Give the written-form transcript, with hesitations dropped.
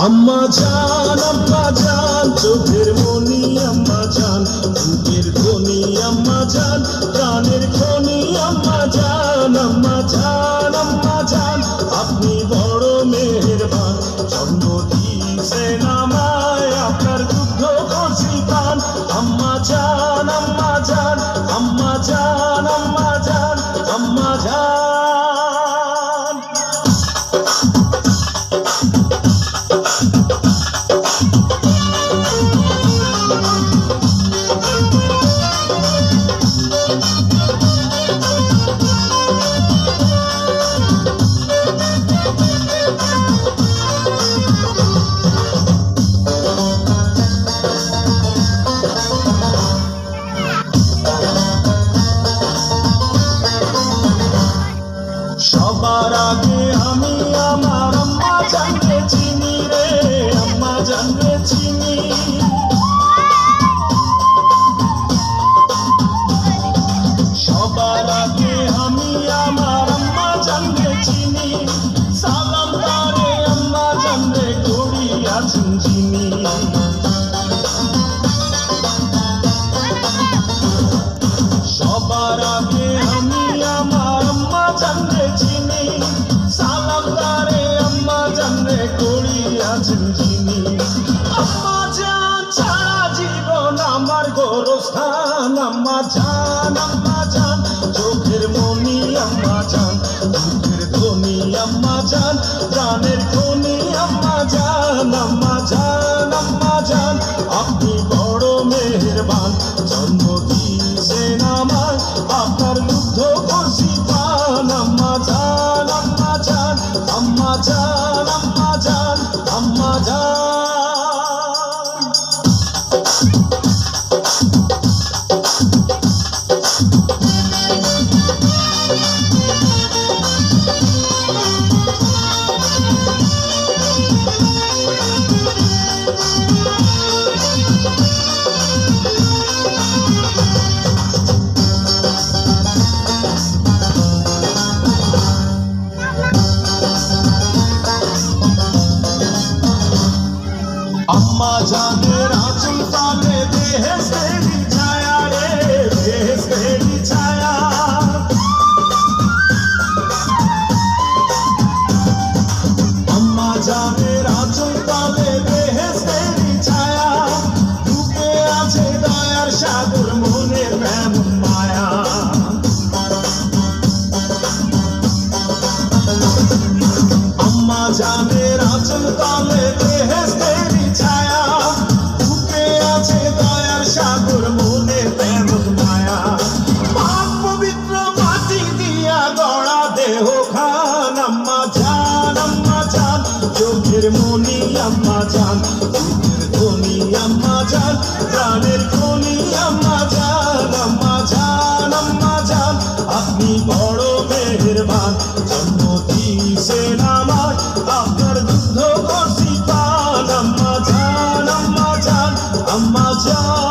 আম্মা জান চোখের মনি আম্মা জান, বুকের ধ্বনি আম্মা জান, প্রাণের খনি আম্মা জান। আম্মা জান আপনি বড় মেহেরবান, জন্ম দিয়েছেন আমায়, আপনার দুগ্ধ করছি পান। আম্মা জান আম্মা জান আম্মা জান আম্মা জান আম্মা জান। সবার আগে আমি আমার আম্মা জানকে চিনি রে, আম্মা জানকে চিনি। সবার আগে আমি আমার আম্মা জানকে চিনি, সালাম তারে আম্মা জানকে করিয়াছেন যিনি। সবার আগে আমি আমার আম্মা জানকে চিনি, সালাম তারে আম্মা জানকে করিয়াছেন যিনি। আম্মা জান ছাড়া জীবন আমার গোরস্থান। আম্মা জান চোখের মনি আম্মা জান, বুকের ধ্বনি আম্মা জান, প্রাণের খনি আম্মা জান। আম্মা জান আপনি বড় মেহেরবান, জন্ম দিয়েছেন আমায়, আপনার